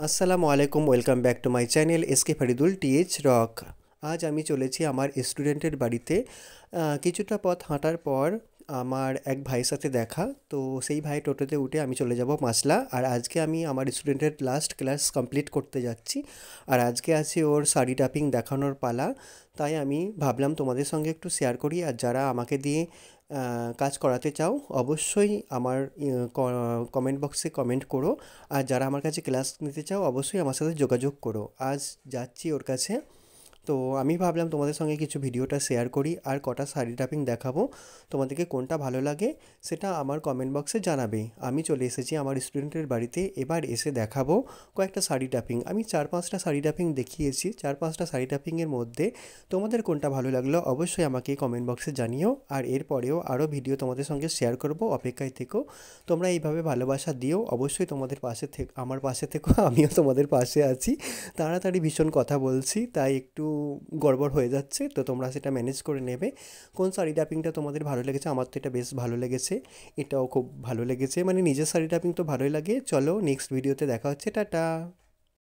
আসসালামু আলাইকুম, welcome back to my channel SK Faridul TH rock. আজ আমি চলেছি আমার স্টুডেন্টের বাড়িতে। কিছুটা পথ হাঁটার পর আমার এক ভাইয়ের সাথে দেখা। তো সেই ভাই টোটোতে উঠে আমি চলে যাব মাসলা। আর আজকে আমি আমার স্টুডেন্টের লাস্ট ক্লাস কমপ্লিট করতে যাচ্ছি। আর আজকে আছে ওর শাড়ি টাপিং দেখানোর পালা। তাই আমি ভাবলাম তোমাদের সঙ্গে একটু শেয়ার করি। আর যারা আমাকে দিয়ে কাজ করাতে চাও অবশ্যই আমার কমেন্ট বক্সে কমেন্ট করো। আর যারা আমার কাছে ক্লাস নিতে চাও অবশ্যই আমার সাথে যোগাযোগ করো। আজ যাচ্ছি ওর কাছে। তো আমি ভাবলাম তোমাদের সঙ্গে কিছু ভিডিওটা শেয়ার করি আর কটা শাড়ি টাপিং দেখাবো। তোমাদেরকে কোনটা ভালো লাগে সেটা আমার কমেন্ট বক্সে জানাবে। আমি চলে এসেছি আমার স্টুডেন্টের বাড়িতে, এবার এসে দেখাবো কয়েকটা শাড়ি টাপিং। আমি 4-5টা শাড়ি টাপিং দেখিয়েছি। 4-5টা শাড়ি টাপিংয়ের মধ্যে তোমাদের কোনটা ভালো লাগলো অবশ্যই আমাকে কমেন্ট বক্সে জানিও। আর এরপরেও আরও ভিডিও তোমাদের সঙ্গে শেয়ার করব, অপেক্ষায় থেকো। তোমরা এইভাবে ভালোবাসা দিও, অবশ্যই তোমাদের পাশে আমার পাশে থেকো, আমিও তোমাদের পাশে আছি। তাড়াতাড়ি ভীষণ কথা বলছি তাই একটু গড়বড় হয়ে যাচ্ছে, তো তোমরা সেটা ম্যানেজ করে নেবে। কোন শাড়ি টাপিংটা তোমাদের ভালো লেগেছে? আমার তো এটা বেশ ভালো লেগেছে, এটাও খুব ভালো লেগেছে। মানে নিজের শাড়ি টাপিং তো ভালোই লাগে। চলো নেক্সট ভিডিওতে দেখা হচ্ছে, টাটা।